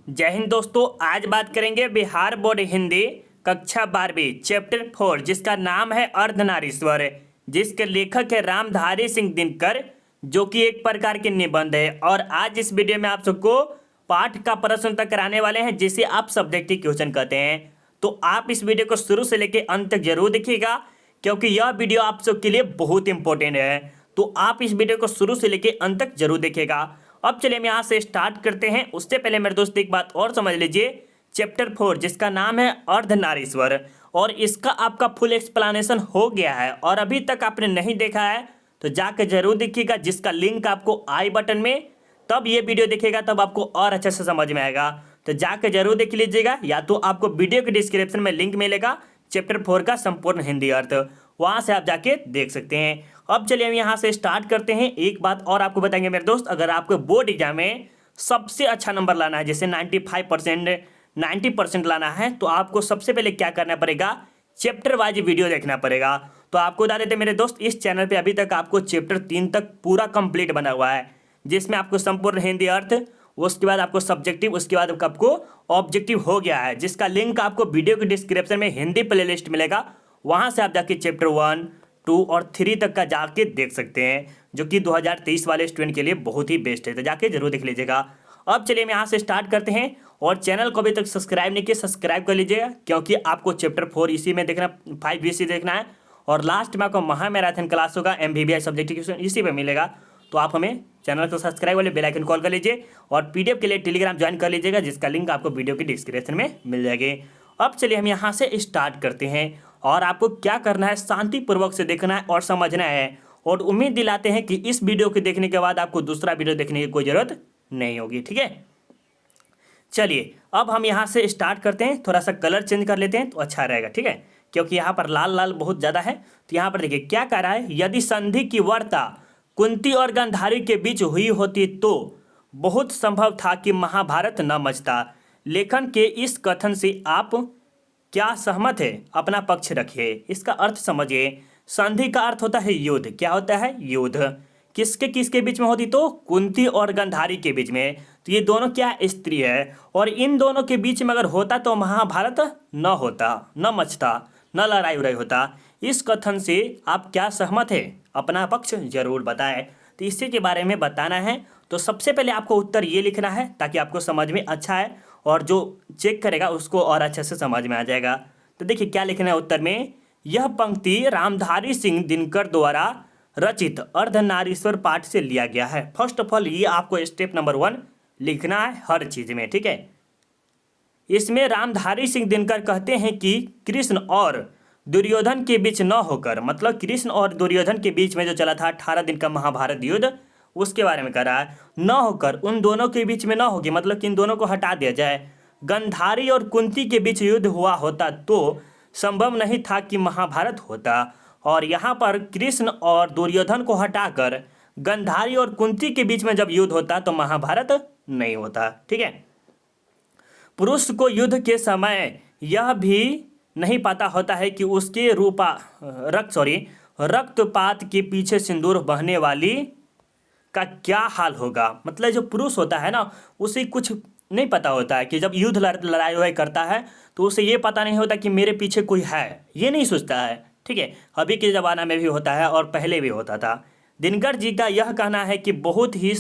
जय हिंद दोस्तों। आज बात करेंगे बिहार बोर्ड हिंदी कक्षा 12वीं चैप्टर 4 जिसका नाम है अर्धनारीश्वर, जिसके लेखक है रामधारी सिंह दिनकर, जो कि एक प्रकार के निबंध है। और आज इस वीडियो में आप सबको पाठ का प्रश्न उत्तर कराने वाले हैं, जिसे आप सब्जेक्टिव क्वेश्चन कहते हैं। तो आप इस वीडियो को शुरू से लेकर अंत तक जरूर देखिएगा, क्योंकि यह वीडियो आप सबके लिए बहुत इंपॉर्टेंट है। तो आप इस वीडियो को शुरू से लेकर अंत तक जरूर देखिएगा। अब चलिए हम यहाँ से स्टार्ट करते हैं। उससे पहले मेरे दोस्त एक बात और समझ लीजिए, चैप्टर 4 जिसका नाम है अर्धनारीश्वर, और इसका आपका फुल एक्सप्लेनेशन हो गया है, और अभी तक आपने नहीं देखा है तो जाकर जरूर देखिएगा, जिसका लिंक आपको आई बटन में, तब ये वीडियो देखिएगा तब आपको और अच्छे से समझ में आएगा। तो जाकर जरूर देख लीजिएगा, या तो आपको वीडियो के डिस्क्रिप्शन में लिंक मिलेगा चैप्टर 4 का संपूर्ण हिंदी अर्थ, वहां से आप जाके देख सकते हैं। अब चलिए हम यहाँ से स्टार्ट करते हैं। एक बात और आपको बताएंगे मेरे दोस्त, अगर आपको बोर्ड एग्जाम में सबसे अच्छा नंबर लाना है, जैसे 95% 90% लाना है, तो आपको सबसे पहले क्या करना पड़ेगा, चैप्टर वाइज वीडियो देखना पड़ेगा। तो आपको बता देते मेरे दोस्त, इस चैनल पे अभी तक आपको चैप्टर 3 तक पूरा कंप्लीट बना हुआ है, जिसमें आपको संपूर्ण हिंदी अर्थ, उसके बाद आपको सब्जेक्टिव, उसके बाद आपको ऑब्जेक्टिव हो गया है, जिसका लिंक आपको वीडियो के डिस्क्रिप्शन में हिंदी प्लेलिस्ट मिलेगा। वहां से आप जाके चैप्टर 1, 2 और 3 तक का जाके देख सकते हैं, जो कि 2023 वाले स्टूडेंट के लिए बहुत ही बेस्ट है। तो जाके जरूर देख लीजिएगा। अब चलिए हम यहाँ से स्टार्ट करते हैं, और चैनल को अभी तक सब्सक्राइब नहीं किया, सब्सक्राइब कर लीजिएगा, क्योंकि आपको चैप्टर 4 इसी में देखना, 5 भी इसी देखना है, और लास्ट में आपको महामैराथन क्लास होगा MBBI सब्जेक्ट इसी पे मिलेगा। तो आप हमें चैनल को सब्सक्राइब वाले बेल आइकन कॉल कर लीजिए, और PDF के लिए टेलीग्राम ज्वाइन कर लीजिएगा, जिसका लिंक आपको वीडियो के डिस्क्रिप्शन में मिल जाएगी। अब चलिए हम यहाँ से स्टार्ट करते हैं, और आपको क्या करना है, शांतिपूर्वक से देखना है और समझना है, और उम्मीद दिलाते हैं कि इस वीडियो को देखने के बाद आपको दूसरा वीडियो देखने की कोई ज़रूरत नहीं होगी। ठीक है, चलिए अब हम यहाँ से स्टार्ट करते हैं। थोड़ा सा कलर चेंज कर लेते हैं तो अच्छा रहेगा, ठीक है, क्योंकि यहाँ पर लाल लाल बहुत ज़्यादा है। तो यहाँ पर देखिए क्या कह रहा है, यदि संधि की वार्ता कुंती और गांधारी के बीच हुई होती तो बहुत संभव था कि महाभारत न मचता। लेखन के इस कथन से आप क्या सहमत है, अपना पक्ष रखिए। इसका अर्थ समझिए। संधि का अर्थ होता है युद्ध। क्या होता है, युद्ध। किसके किसके बीच में होती, तो कुंती और गांधारी के बीच में। तो ये दोनों क्या, स्त्री है, और इन दोनों के बीच में अगर होता तो महाभारत न होता, न मचता, न लड़ाई उड़ाई होता। इस कथन से आप क्या सहमत है, अपना पक्ष जरूर बताएं। तो इसी के बारे में बताना है। तो सबसे पहले आपको उत्तर ये लिखना है, ताकि आपको समझ में अच्छा है, और जो चेक करेगा उसको और अच्छे से समझ में आ जाएगा। तो देखिए क्या लिखना है उत्तर में, यह पंक्ति रामधारी सिंह दिनकर द्वारा रचित अर्धनारीश्वर पाठ से लिया गया है। फर्स्ट ऑफ ऑल ये आपको स्टेप नंबर 1 लिखना है हर चीज में, ठीक है। इसमें रामधारी सिंह दिनकर कहते हैं कि कृष्ण और दुर्योधन के बीच न होकर, मतलब कृष्ण और दुर्योधन के बीच में जो चला था 18 दिन का महाभारत युद्ध, उसके बारे में कह रहा है। न होकर, उन दोनों के बीच में न होगी, मतलब कि इन दोनों को हटा दिया जाए। गंधारी और कुंती के बीच युद्ध हुआ होता तो संभव नहीं था कि महाभारत होता। और यहाँ पर कृष्ण और दुर्योधन को हटाकर गंधारी और कुंती के बीच में जब युद्ध होता तो महाभारत नहीं होता, ठीक है। पुरुष को युद्ध के समय यह भी नहीं पता होता है कि उसके रक्तपात के पीछे सिंदूर बहने वाली का क्या हाल होगा। मतलब जो पुरुष होता है ना, उसे कुछ नहीं पता होता है कि जब युद्ध लड़ाई वड़ाई करता है तो उसे ये पता नहीं होता कि मेरे पीछे कोई है, ये नहीं सोचता है, ठीक है। अभी के ज़माना में भी होता है और पहले भी होता था। दिनकर जी का यह कहना है कि बहुत ही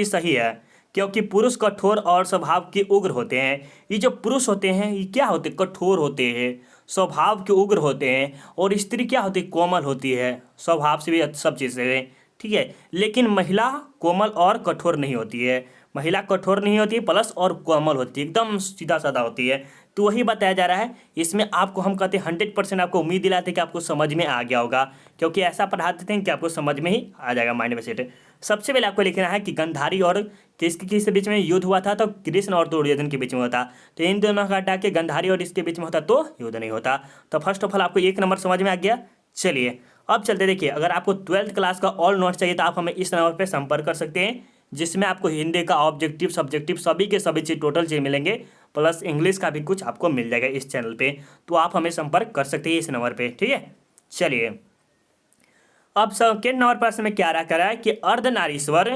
सही है, क्योंकि पुरुष कठोर और स्वभाव के उग्र होते हैं। ये जो पुरुष होते हैं ये क्या होते, कठोर होते हैं, स्वभाव के उग्र होते हैं, और स्त्री क्या होती, कोमल होती है, स्वभाव से भी सब चीज़ से, ठीक है। लेकिन महिला कोमल और कठोर नहीं होती है, महिला कठोर नहीं होती है प्लस और कोमल होती है, एकदम सीधा साधा होती है। तो वही बताया जा रहा है इसमें। आपको हम कहते हैं 100% आपको उम्मीद दिलाते हैं कि आपको समझ में आ गया होगा, क्योंकि ऐसा पढ़ा देते हैं कि आपको समझ में ही आ जाएगा, माइंड में सेट। सबसे पहले आपको लिखना है कि गंधारी और किसके बीच में युद्ध हुआ था, तो कृष्ण और दुर्योधन के बीच में होता। तो इन दोनों का हटा के गंधारी और इसके बीच में होता तो युद्ध नहीं होता। तो फर्स्ट ऑफ ऑल आपको 1 नंबर समझ में आ गया। चलिए अब चलते, देखिए अगर आपको 12th क्लास का ऑल नोट चाहिए तो आप हमें इस नंबर पर संपर्क कर सकते हैं, जिसमें आपको हिंदी का ऑब्जेक्टिव, सब्जेक्टिव सभी के सभी चीज़ टोटल चीज़ मिलेंगे, प्लस इंग्लिश का भी कुछ आपको मिल जाएगा इस चैनल पे। तो आप हमें संपर्क कर सकते हैं इस नंबर पे, ठीक है। चलिए अब सेकेंड नंबर प्रश्न में क्या रहा है कि अर्धनारीश्वर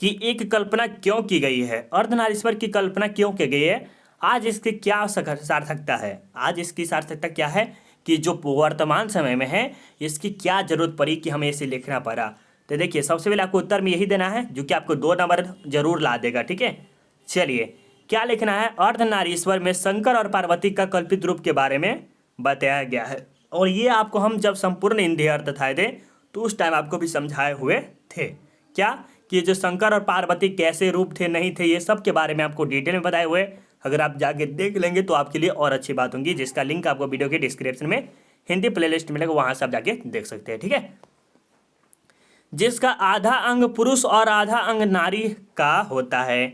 कि एक कल्पना क्यों की गई है, अर्धनारीश्वर की कल्पना क्यों की गई है, आज इसकी क्या सार्थकता है, आज इसकी सार्थकता क्या है कि जो वर्तमान समय में है इसकी क्या जरूरत पड़ी कि हमें इसे लिखना पड़ा। तो देखिए सबसे पहले आपको उत्तर में यही देना है जो कि आपको 2 नंबर जरूर ला देगा, ठीक है। चलिए क्या लिखना है, अर्धनारीश्वर में शंकर और पार्वती का कल्पित रूप के बारे में बताया गया है। और ये आपको हम जब संपूर्ण हिंदी अर्थ थाए थे तो उस टाइम आपको भी समझाए हुए थे क्या कि जो शंकर और पार्वती कैसे रूप थे नहीं थे, ये सब के बारे में आपको डिटेल में बताए हुए। अगर आप जाके देख लेंगे तो आपके लिए और अच्छी बात होगी, जिसका लिंक आपको वीडियो के डिस्क्रिप्शन में हिंदी प्लेलिस्ट मिलेगा, वहां से आप जाके देख सकते हैं, ठीक है। जिसका आधा अंग पुरुष और आधा अंग नारी का होता है।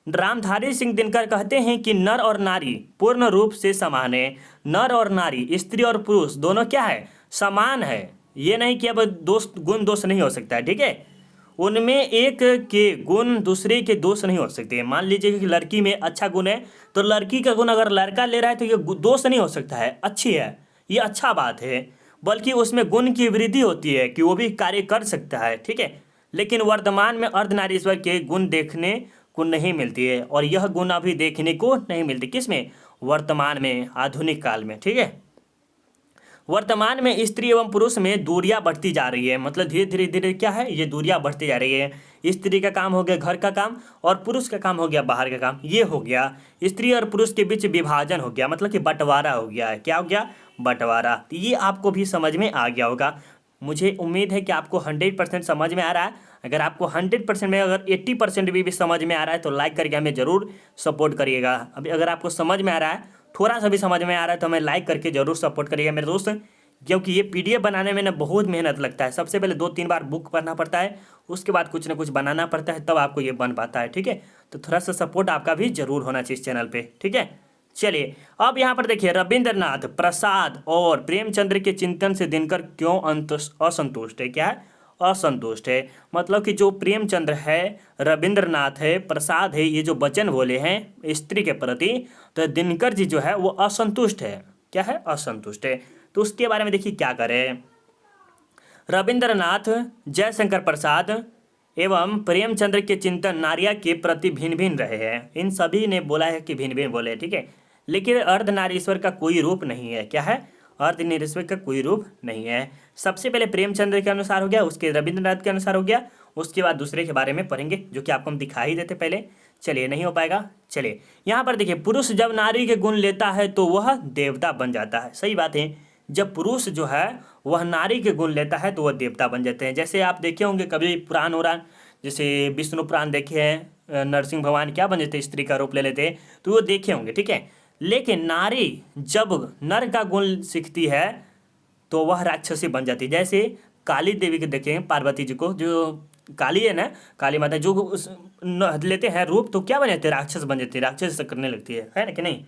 रामधारी सिंह दिनकर कहते हैं कि नर और नारी पूर्ण रूप से समान है। नर और नारी, स्त्री और पुरुष दोनों क्या है, समान है। ये नहीं कि अब दोस्त गुण दोष नहीं हो सकता है, ठीक है। उनमें एक के गुण दूसरे के दोष नहीं हो सकते। मान लीजिए कि लड़की में अच्छा गुण है तो लड़की का गुण अगर लड़का ले रहा है तो ये दोष नहीं हो सकता है, अच्छी है, ये अच्छा बात है, बल्कि उसमें गुण की वृद्धि होती है कि वो भी कार्य कर सकता है, ठीक है। लेकिन वर्तमान में अर्धनारीश्वर के गुण देखने को नहीं मिलती है, और यह गुण अभी देखने को नहीं मिलती किसमें, वर्तमान में, आधुनिक काल में, ठीक है। वर्तमान में स्त्री एवं पुरुष में दूरियां बढ़ती जा रही है, मतलब धीरे धीरे धीरे क्या है, ये दूरियां बढ़ती जा रही है। स्त्री का काम हो गया घर का काम और पुरुष का काम हो गया बाहर का काम, ये हो गया। स्त्री और पुरुष के बीच विभाजन हो गया, मतलब कि बंटवारा हो गया है। क्या हो गया, बंटवारा। तो ये आपको भी समझ में आ गया होगा। मुझे उम्मीद है कि आपको 100% समझ में आ रहा है। अगर आपको 100% में अगर 80% भी समझ में आ रहा है तो लाइक करके हमें ज़रूर सपोर्ट करिएगा। अभी अगर आपको समझ में आ रहा है, थोड़ा सा भी समझ में आ रहा है तो हमें लाइक करके जरूर सपोर्ट करिएगा मेरे दोस्त, क्योंकि ये पीडीएफ बनाने में ना बहुत मेहनत लगता है। सबसे पहले 2-3 बार बुक पढ़ना पड़ता है, उसके बाद कुछ ना कुछ बनाना पड़ता है, तब आपको ये बन पाता है, ठीक है। तो थोड़ा सा सपोर्ट आपका भी जरूर होना चाहिए इस चैनल पे, ठीक है। चलिए अब यहाँ पर देखिए, रविंद्रनाथ प्रसाद और प्रेमचंद्र के चिंतन से दिनकर क्यों असंतुष्ट है, क्या है, असंतुष्ट है। मतलब कि जो प्रेमचंद्र है, रविंद्रनाथ है, प्रसाद है, ये जो वचन बोले हैं स्त्री के प्रति, तो दिनकर जी जो है वो असंतुष्ट है, क्या है, असंतुष्ट है। तो उसके बारे में देखिए क्या करें। रविंद्रनाथ, जयशंकर प्रसाद एवं प्रेमचंद्र के चिंतन नारिया के प्रति भिन्न भिन्न रहे हैं। इन सभी ने बोला है कि भिन्न भिन्न बोले, ठीक है। लेकिन अर्धनारीश्वर का कोई रूप नहीं है, क्या है, अर्धनारीश्वर का कोई रूप नहीं है। सबसे पहले प्रेमचंद्र के अनुसार हो गया, उसके रविंद्रनाथ के अनुसार हो गया, उसके बाद दूसरे के बारे में पढ़ेंगे जो कि आपको हम दिखा ही देते पहले। चलिए नहीं हो पाएगा। चलिए यहाँ पर देखिए, पुरुष जब नारी के गुण लेता है तो वह देवता बन जाता है। सही बात है, जब पुरुष जो है वह नारी के गुण लेता है तो वह देवता बन जाते हैं। जैसे आप देखे होंगे कभी पुराण उरान, जैसे विष्णु पुराण देखे हैं, नरसिंह भगवान क्या बन जाते, स्त्री का रूप ले लेते हैं, तो वो देखे होंगे, ठीक है। लेकिन नारी जब नर का गुण सीखती है तो वह राक्षसी बन जाती है। जैसे काली देवी के देखें, पार्वती जी को, जो काली है ना, काली माता, जो लेते हैं रूप तो क्या बन जाते हैं, राक्षस बन जाती है, राक्षस करने लगती है ना कि नहीं।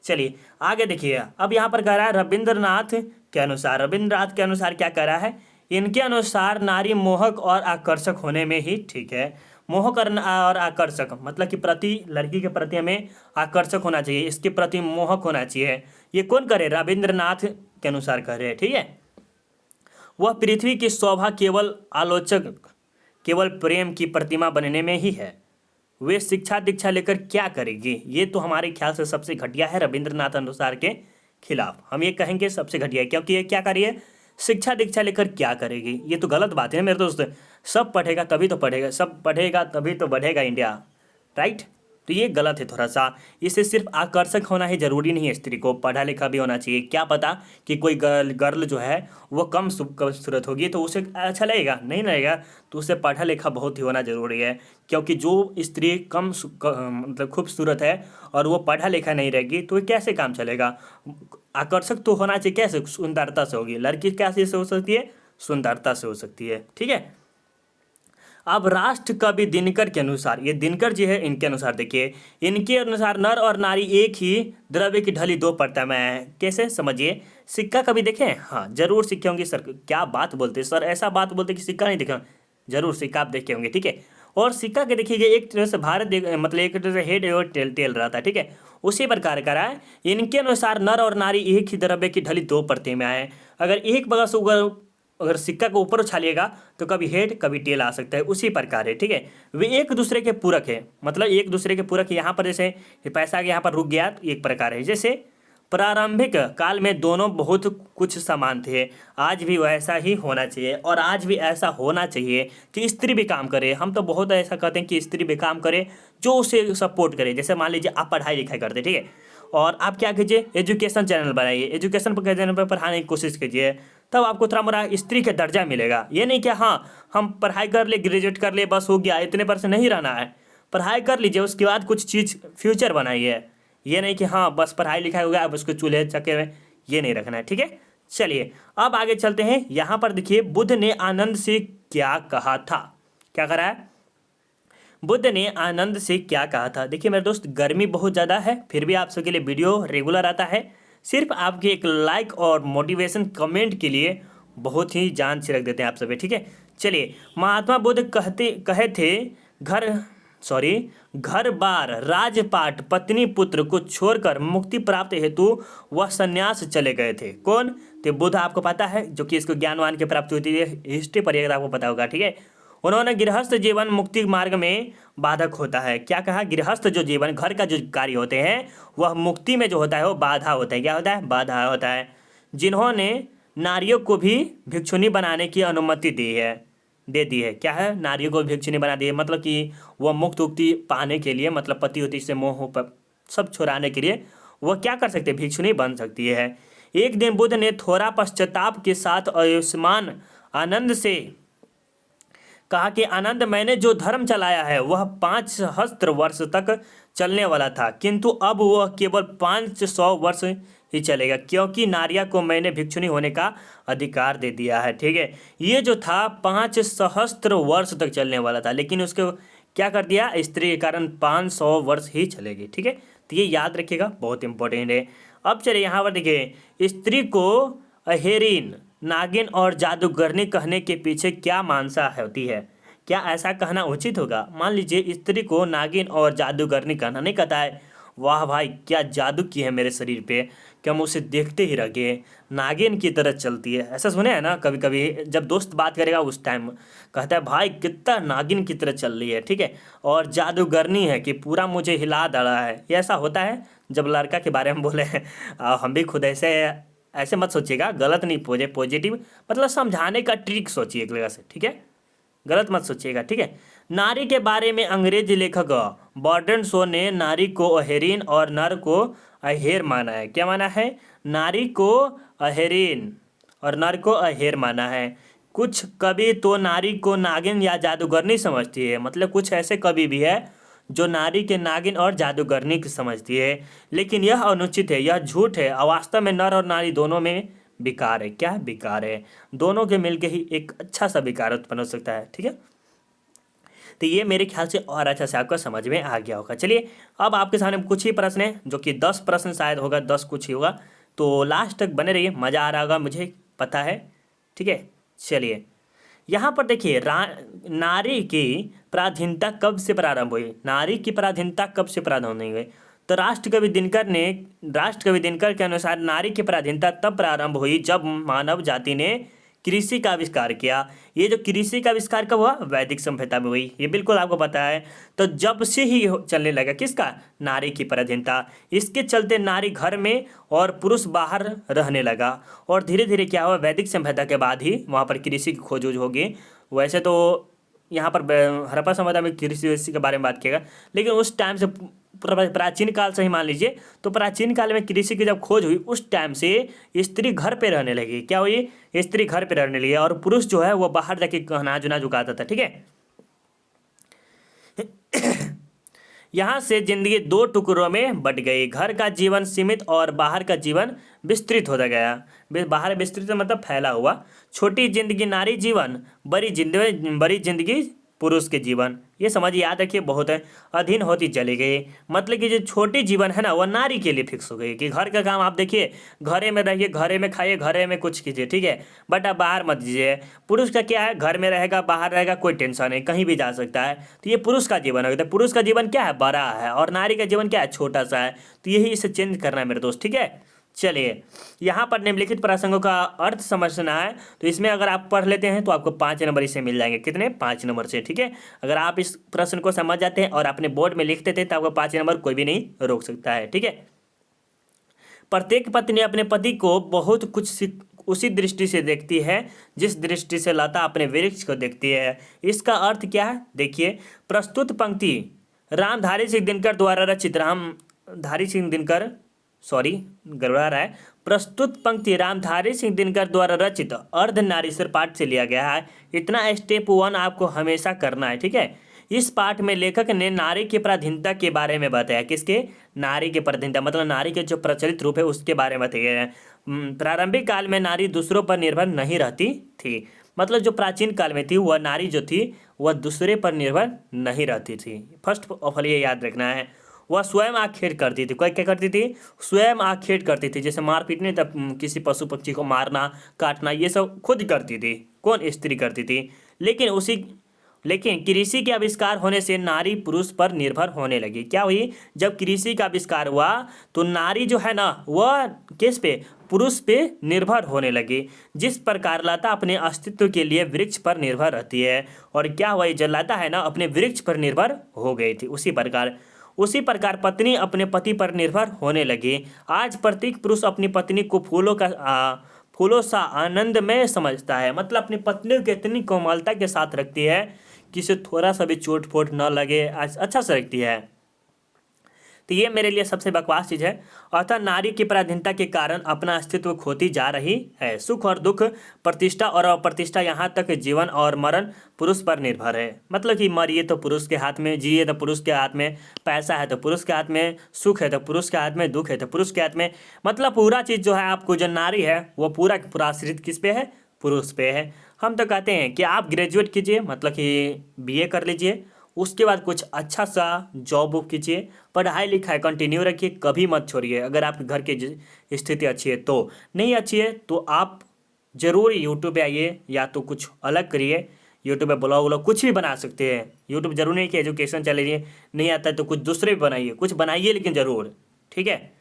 चलिए आगे देखिए, अब यहाँ पर कह रहा है रविंद्रनाथ के अनुसार, रविंद्रनाथ के अनुसार क्या कह रहा है, इनके अनुसार नारी मोहक और आकर्षक होने में ही ठीक है। मोहक और आकर्षक मतलब कि प्रति, लड़की के प्रति हमें आकर्षक होना चाहिए, इसके प्रति मोहक होना चाहिए। ये कौन करे, रविंद्रनाथ के अनुसार कह रहे हैं, ठीक है। वह पृथ्वी की शोभा केवल आलोचक, केवल प्रेम की प्रतिमा बनने में ही है। वे शिक्षा दीक्षा लेकर क्या करेगी, ये तो हमारे ख्याल से सबसे घटिया है रविंद्रनाथ अनुसार के खिलाफ। हम ये कहेंगे सबसे घटिया है, क्योंकि ये क्या करिए, शिक्षा दीक्षा लेकर क्या करेगी, ये तो गलत बात है मेरे दोस्त। सब पढ़ेगा तभी तो पढ़ेगा, सब पढ़ेगा तभी तो बढ़ेगा इंडिया, राइट। तो ये गलत है थोड़ा सा। इसे सिर्फ आकर्षक होना ही जरूरी नहीं है, स्त्री को पढ़ा लिखा भी होना चाहिए। क्या पता कि कोई गर्ल जो है वो कम खूबसूरत होगी तो उसे अच्छा लगेगा, नहीं लगेगा, तो उसे पढ़ा लिखा बहुत ही होना जरूरी है। क्योंकि जो स्त्री कम मतलब खूबसूरत है और वो पढ़ा लिखा नहीं रहेगी तो कैसे काम चलेगा। आकर्षक तो होना चाहिए, कैसे, सुंदरता से होगी। लड़की कैसे से हो सकती है, सुंदरता से हो सकती है, ठीक है। अब राष्ट्र कवि दिनकर के अनुसार, ये दिनकर जी है, इनके अनुसार देखिए, इनके अनुसार नर और नारी एक ही द्रव्य की ढली दो परतों है। कैसे, समझिए। सिक्का कभी देखें, हाँ जरूर सीखे होंगे सर। क्या बात बोलते हैं सर, ऐसा बात बोलते कि सिक्का नहीं देखा, जरूर सिक्का आप देखे होंगे, ठीक है। और सिक्का के देखिए एक तरह से भारत मतलब एक तरह से हेड और टेल रहा था, ठीक है। उसी प्रकार का रहा है। इनके अनुसार नर और नारी एक ही द्रव्य की ढली दो परतें में आए। अगर एक बगल से अगर सिक्का को ऊपर उछालिएगा तो कभी हेड कभी टेल आ सकता है, उसी प्रकार है, ठीक है। वे एक दूसरे के पूरक है, मतलब एक दूसरे के पूरक। यहाँ पर जैसे ये पैसा यहाँ पर रुक गया तो एक प्रकार है। जैसे प्रारंभिक काल में दोनों बहुत कुछ समान थे, आज भी वैसा ही होना चाहिए, और आज भी ऐसा होना चाहिए कि स्त्री भी काम करे। हम तो बहुत ऐसा कहते हैं कि स्त्री भी काम करे जो उसे सपोर्ट करे। जैसे मान लीजिए आप पढ़ाई लिखाई करते, ठीक है, और आप क्या कीजिए, एजुकेशन चैनल बनाइए, एजुकेशन पर चैनल पर पढ़ाने की कोशिश कीजिए, तब आपको थोड़ा मोड़ा स्त्री का दर्जा मिलेगा। ये नहीं कि हाँ हम पढ़ाई कर ले, ग्रेजुएट कर ले, बस हो गया, इतने पर से नहीं रहना है। पढ़ाई कर लीजिए, उसके बाद कुछ चीज़ फ्यूचर बनाइए। ये नहीं कि हाँ बस पढ़ाई लिखाई हो गया अब उसको चूल्हे चक्के में, ये नहीं रखना है, ठीक है। चलिए अब आगे चलते हैं। यहाँ पर देखिए बुद्ध ने आनंद से क्या कहा था। क्या करा है, बुद्ध ने आनंद से क्या कहा था। देखिए मेरे दोस्त, गर्मी बहुत ज़्यादा है, फिर भी आप सबके लिए वीडियो रेगुलर आता है। सिर्फ आपके एक लाइक और मोटिवेशन कमेंट के लिए बहुत ही जान से रख देते हैं आप सभी, ठीक है। चलिए, महात्मा बुद्ध कहे थे घर बार राजपाट पत्नी पुत्र को छोड़कर मुक्ति प्राप्त हेतु वह संन्यास चले गए थे। कौन तो बुद्ध, आपको पता है, जो कि इसको ज्ञानवान की प्राप्ति होती है, हिस्ट्री पढ़िएगा आपको पता होगा, ठीक है। उन्होंने गृहस्थ जीवन मुक्ति मार्ग में बाधक होता है। क्या कहा, गृहस्थ जो जीवन, घर का जो कार्य होते हैं, वह मुक्ति में जो होता है वो बाधा होता है। क्या होता है, बाधा होता है। जिन्होंने नारियों को भी भिक्षुणी बनाने की अनुमति दे दी है। क्या है, नारियों को भिक्षुणी बना दी है, मतलब कि वह मुक्त उक्ति पाने के लिए, मतलब पति होती से मोह सब छुड़ाने के लिए वह क्या कर सकते हैं, भिक्षुणी बन सकती है। एक दिन बुद्ध ने थोड़ा पश्चाताप के साथ आयुष्मान आनंद से कहा कि आनंद, मैंने जो धर्म चलाया है वह 5 सहस्त्र वर्ष तक चलने वाला था, किंतु अब वह केवल 500 वर्ष ही चलेगा, क्योंकि नारिया को मैंने भिक्षुणी होने का अधिकार दे दिया है, ठीक है। ये जो था 5 सहस्त्र वर्ष तक चलने वाला था, लेकिन उसको क्या कर दिया, स्त्री के कारण 500 वर्ष ही चलेगी, ठीक है। तो ये याद रखिएगा, बहुत इंपॉर्टेंट है। अब चलिए यहाँ पर देखिए, स्त्री को अहेरीन, नागिन और जादूगरनी कहने के पीछे क्या मानसा होती है। क्या ऐसा कहना उचित होगा। मान लीजिए स्त्री को नागिन और जादूगरनी कहना, नहीं कहता है वाह भाई क्या जादू की है मेरे शरीर पे, कि हम उसे देखते ही रह गए, नागिन की तरह चलती है। ऐसा सुने हैं ना, कभी कभी जब दोस्त बात करेगा उस टाइम कहता है भाई कितना नागिन की तरह चल रही है, ठीक है। और जादूगरनी है कि पूरा मुझे हिला डाला है। ये ऐसा होता है जब लड़का के बारे में बोले हैं। हम भी खुद ऐसे मत सोचिएगा, गलत नहीं, पॉजिटिव मतलब समझाने का ट्रिक सोचिए एक जगह से, ठीक है, गलत मत सोचिएगा, ठीक है। नारी के बारे में अंग्रेजी लेखक बर्टन शो ने नारी को अहेरीन और नर को अहेर माना है। क्या माना है, नारी को अहेरीन और नर को अहेर माना है। कुछ कवि तो नारी को नागिन या जादूगरनी समझती है, मतलब कुछ ऐसे कवि भी है जो नारी के नागिन और जादूगरनी की समझती है, लेकिन यह अनुचित है, यह झूठ है। वास्तव में नर और नारी दोनों में विकार है। क्या विकार है, दोनों के मिलके ही एक अच्छा सा विकार उत्पन्न हो सकता है, ठीक है। तो ये मेरे ख्याल से और अच्छा से आपको समझ में आ गया होगा। चलिए अब आपके सामने कुछ ही प्रश्न है, जो कि 10 प्रश्न शायद होगा, 10 कुछ ही होगा, तो लास्ट तक बने रहिए, मज़ा आ रहा होगा मुझे पता है, ठीक है। चलिए यहाँ पर देखिए, नारी की पराधीनता कब से प्रारंभ हुई। नारी की पराधीनता कब से प्रारंभ नहीं हुई, तो राष्ट्रकवि दिनकर के अनुसार नारी की पराधीनता तब प्रारंभ हुई जब मानव जाति ने कृषि का आविष्कार किया। ये जो कृषि का आविष्कार कब हुआ, वैदिक सभ्यता में हुई, ये बिल्कुल आपको पता है। तो जब से ही चलने लगा किसका, नारी की पराधीनता। इसके चलते नारी घर में और पुरुष बाहर रहने लगा, और धीरे धीरे क्या हुआ, वैदिक सभ्यता के बाद ही वहाँ पर कृषि की खोज होगी। वैसे तो यहाँ पर हड़प्पा सभ्यता में कृषि के बारे में बात किएगा, लेकिन उस टाइम से प्राचीन काल से ही मान लीजिए, तो प्राचीन काल में कृषि की जब खोज हुई उस टाइम से स्त्री घर पे रहने लगी। क्या हुई, स्त्री घर पे रहने लगी, और पुरुष जो है वो बाहर जाके अनाज उनाज उगाता था, ठीक है। यहाँ से जिंदगी 2 टुकड़ों में बट गई, घर का जीवन सीमित और बाहर का जीवन विस्तृत होता गया। बाहर विस्तृत मतलब फैला हुआ। छोटी जिंदगी नारी जीवन, बड़ी जिंदगी पुरुष के जीवन। ये समझ याद रखिए, बहुत है, अधीन होती चली गई। मतलब कि जो छोटी जीवन है ना, वह नारी के लिए फिक्स हो गई कि घर का काम आप देखिए, घरे में रहिए, घरे में खाइए, घरे में कुछ कीजिए, ठीक है, बट आप बाहर मत दीजिए। पुरुष का क्या है, घर में रहेगा, बाहर रहेगा, कोई टेंशन नहीं, कहीं भी जा सकता है। तो ये पुरुष का जीवन है। तो पुरुष का जीवन क्या है, बड़ा है, और नारी का जीवन क्या है, छोटा सा है। तो यही इसे चेंज करना है मेरे दोस्त, ठीक है। चलिए, यहाँ पर निम्नलिखित प्रसंगों का अर्थ समझना है, तो इसमें अगर आप पढ़ लेते हैं तो आपको 5 नंबर इससे मिल जाएंगे। कितने? 5 नंबर से। ठीक है, अगर आप इस प्रश्न को समझ जाते हैं और अपने बोर्ड में लिख देते हैं तो आपको 5 नंबर कोई भी नहीं रोक सकता है। ठीक है, प्रत्येक पत्नी अपने पति को बहुत कुछ उसी दृष्टि से देखती है जिस दृष्टि से लता अपने वृक्ष को देखती है। इसका अर्थ क्या है? देखिए, प्रस्तुत पंक्ति रामधारी सिंह दिनकर द्वारा रचित रामधारी सिंह दिनकर सॉरी गड़बड़ा रहा है। प्रस्तुत पंक्ति रामधारी सिंह दिनकर द्वारा रचित अर्धनारीश्वर पाठ से लिया गया है। इतना स्टेप 1 आपको हमेशा करना है। ठीक है, इस पाठ में लेखक ने नारी की पराधीनता के बारे में बताया। किसके? नारी की पराधीनता, मतलब नारी के जो प्रचलित रूप है उसके बारे में बताया है। प्रारंभिक काल में नारी दूसरों पर निर्भर नहीं रहती थी, मतलब जो प्राचीन काल में थी वह नारी जो थी वह दूसरे पर निर्भर नहीं रहती थी। फर्स्ट ऑफ ऑल ये याद रखना है। वह स्वयं आखेट करती थी। कोई क्या करती थी? स्वयं आखेट करती थी, जैसे मारपीट नहीं, तब किसी पशु पक्षी को मारना काटना ये सब खुद करती थी। कौन? स्त्री करती थी। लेकिन कृषि के आविष्कार होने से नारी पुरुष पर निर्भर होने लगी। क्या हुई? जब कृषि का आविष्कार हुआ तो नारी जो है ना वह किस पे? पुरुष पे निर्भर होने लगी। जिस प्रकार लता अपने अस्तित्व के लिए वृक्ष पर निर्भर रहती है, और क्या हुआ? जो लता है ना अपने वृक्ष पर निर्भर हो गई थी, उसी प्रकार पत्नी अपने पति पर निर्भर होने लगी। आज प्रत्येक पुरुष अपनी पत्नी को फूलों सा आनंदमय समझता है, मतलब अपनी पत्नी को इतनी कोमलता के साथ रखती है कि इसे थोड़ा सा भी चोट फोट न लगे, अच्छा से रखती है। तो ये मेरे लिए सबसे बकवास चीज़ है। अतः नारी की पराधीनता के कारण अपना अस्तित्व खोती जा रही है। सुख और दुख, प्रतिष्ठा और अप्रतिष्ठा, यहाँ तक जीवन और मरण पुरुष पर निर्भर है। मतलब कि मरिए तो पुरुष के हाथ में, जिए तो पुरुष के हाथ में, पैसा है तो पुरुष के हाथ में, सुख है तो पुरुष के हाथ में, दुख है तो पुरुष के हाथ में। मतलब पूरा चीज़ जो है आपको जो नारी है वो पूरा पूरा आश्रित किस पे है? पुरुष पे है। हम तो कहते हैं कि आप ग्रेजुएट कीजिए, मतलब कि BA कर लीजिए, उसके बाद कुछ अच्छा सा जॉब कीजिए, पढ़ाई लिखाई कंटिन्यू रखिए, कभी मत छोड़िए। अगर आपके घर की स्थिति अच्छी है तो, नहीं अच्छी है तो आप ज़रूर यूट्यूब पे आइए या तो कुछ अलग करिए। यूट्यूब पे ब्लॉग कुछ भी बना सकते हैं। यूट्यूब जरूर नहीं कि एजुकेशन चलिए, नहीं आता है तो कुछ दूसरे भी बनाइए, कुछ बनाइए लेकिन ज़रूर। ठीक है,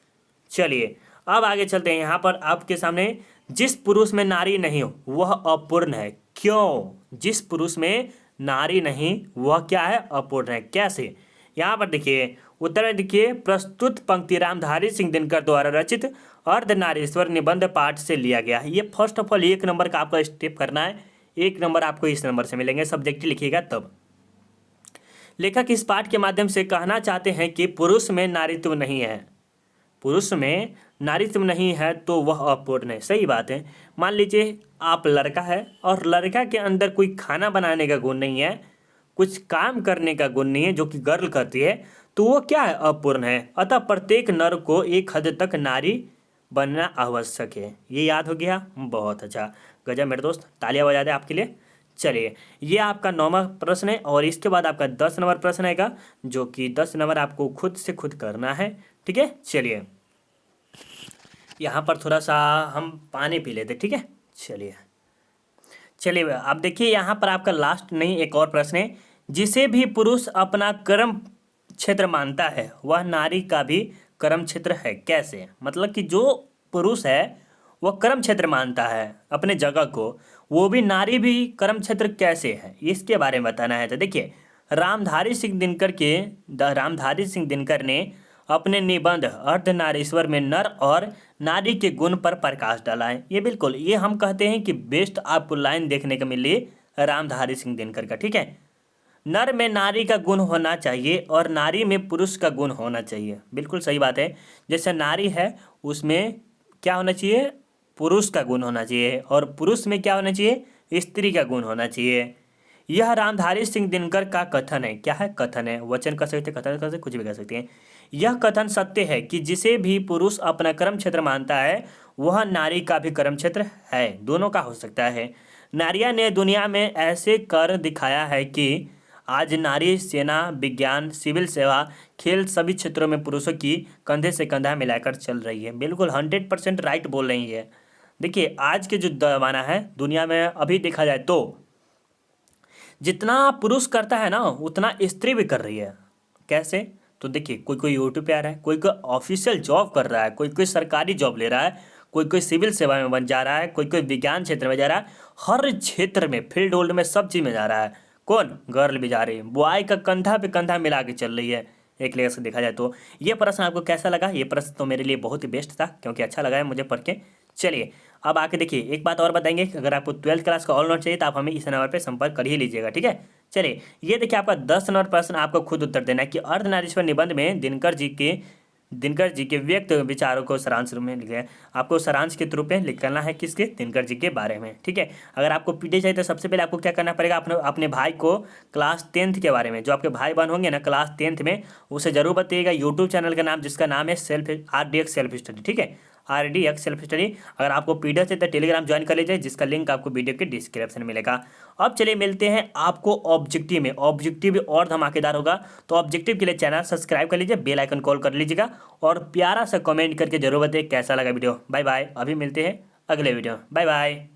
चलिए अब आगे चलते हैं। यहाँ पर आपके सामने, जिस पुरुष में नारी नहीं हो वह अपूर्ण है। क्यों? जिस पुरुष में नारी नहीं वह क्या है? अपूर्ण है। कैसे? यहाँ पर देखिए, उत्तर में देखिए, प्रस्तुत पंक्ति रामधारी सिंह दिनकर द्वारा रचित अर्धनारीश्वर निबंध पाठ से लिया गया है। ये फर्स्ट ऑफ ऑल 1 नंबर का आपका स्टेप करना है। 1 नंबर आपको इस नंबर से मिलेंगे, सब्जेक्ट लिखिएगा तब। लेखक इस पाठ के माध्यम से कहना चाहते हैं कि पुरुष में नारीत्व नहीं है, पुरुष में नारीत्व नहीं है तो वह अपूर्ण है। सही बात है। मान लीजिए आप लड़का है और लड़का के अंदर कोई खाना बनाने का गुण नहीं है, कुछ काम करने का गुण नहीं है जो कि गर्ल करती है, तो वो क्या है? अपूर्ण है। अतः प्रत्येक नर को एक हद तक नारी बनना आवश्यक है। ये याद हो गया? बहुत अच्छा, गजब मेरे दोस्त, तालियां बजा दे आपके लिए। चलिए, ये आपका 9वां प्रश्न है और इसके बाद आपका 10 नंबर प्रश्न आएगा, जो कि 10 नंबर आपको खुद से खुद करना है। ठीक है, चलिए यहाँ पर थोड़ा सा हम पानी पी लेते। ठीक है, चलिए आप देखिए, यहाँ पर आपका लास्ट नहीं एक और प्रश्न है। जिसे भी पुरुष अपना कर्म क्षेत्र मानता है वह नारी का भी कर्म क्षेत्र है। कैसे? मतलब कि जो पुरुष है वह कर्म क्षेत्र मानता है अपने जगह को, वो भी नारी भी कर्म क्षेत्र कैसे है इसके बारे में बताना है। तो देखिए, रामधारी सिंह दिनकर ने अपने निबंध अर्धनारीश्वर में नर और नारी के गुण पर प्रकाश डाला है। ये बिल्कुल, ये हम कहते हैं कि बेस्ट आपको लाइन देखने को मिली रामधारी सिंह दिनकर का। ठीक है, नर में नारी का गुण होना चाहिए और नारी में पुरुष का गुण होना चाहिए। बिल्कुल सही बात है। जैसे नारी है उसमें क्या होना चाहिए? पुरुष का गुण होना चाहिए, और पुरुष में क्या होना चाहिए? स्त्री का गुण होना चाहिए। यह रामधारी सिंह दिनकर का कथन है। क्या है? कथन है। वचन कर सकते, कथन कर सकते, कुछ भी कर सकते हैं। यह कथन सत्य है कि जिसे भी पुरुष अपना कर्म क्षेत्र मानता है वह नारी का भी कर्म क्षेत्र है। दोनों का हो सकता है। नारियां ने दुनिया में ऐसे कर दिखाया है कि आज नारी सेना, विज्ञान, सिविल सेवा, खेल सभी क्षेत्रों में पुरुषों की कंधे से कंधा मिलाकर चल रही है। बिल्कुल 100% राइट बोल रही है। देखिए, आज के जो जमाना है दुनिया में अभी देखा जाए तो जितना पुरुष करता है ना उतना स्त्री भी कर रही है। कैसे? तो देखिए कोई कोई यूट्यूब पे आ रहा है, कोई कोई ऑफिशियल जॉब कर रहा है, कोई कोई सरकारी जॉब ले रहा है, कोई कोई सिविल सेवा में बन जा रहा है, कोई कोई विज्ञान क्षेत्र में जा रहा है। हर क्षेत्र में, फील्ड होल्ड में, सब चीज़ में जा रहा है। कौन? गर्ल भी जा रही है। बॉय का कंधा पे कंधा मिला के चल रही है एक लेकर से देखा जाए तो। ये प्रश्न आपको कैसा लगा? ये प्रश्न तो मेरे लिए बहुत ही बेस्ट था, क्योंकि अच्छा लगा है मुझे पढ़ के। चलिए अब आके देखिए, एक बात और बताएंगे कि अगर आपको 12th क्लास का ऑल नोट चाहिए तो आप हमें इस नंबर पर संपर्क कर ही लीजिएगा, ठीक है। चलिए ये देखिए, आपका 10 नंबर प्रश्न आपको खुद उत्तर देना है कि अर्धनारीश्वर निबंध में दिनकर जी के व्यक्त विचारों को सारांश रूप में लिखे हैं। आपको सारांश के रूप में लिखना है किसके? दिनकर जी के बारे में, ठीक है। अगर आपको पीडीएफ चाहिए तो सबसे पहले आपको क्या करना पड़ेगा, अपने भाई को क्लास 10th के बारे में, जो आपके भाई बहन होंगे ना क्लास 10th में, उसे जरूर बताइएगा यूट्यूब चैनल का नाम, जिसका नाम है RDX सेल्फ स्टडी, ठीक है। RDX self study. अगर आपको पीडीएफ चाहिए तो टेलीग्राम ज्वाइन कर लीजिए, जिसका लिंक आपको वीडियो के डिस्क्रिप्शन में मिलेगा। अब चलिए मिलते हैं आपको ऑब्जेक्टिव में। ऑब्जेक्टिव और धमाकेदार होगा, तो ऑब्जेक्टिव के लिए चैनल सब्सक्राइब कर लीजिए, बेल आइकन कॉल कर लीजिएगा और प्यारा सा कमेंट करके जरूर बताइए कैसा लगा वीडियो। Bye bye. अभी मिलते हैं अगले वीडियो। Bye bye.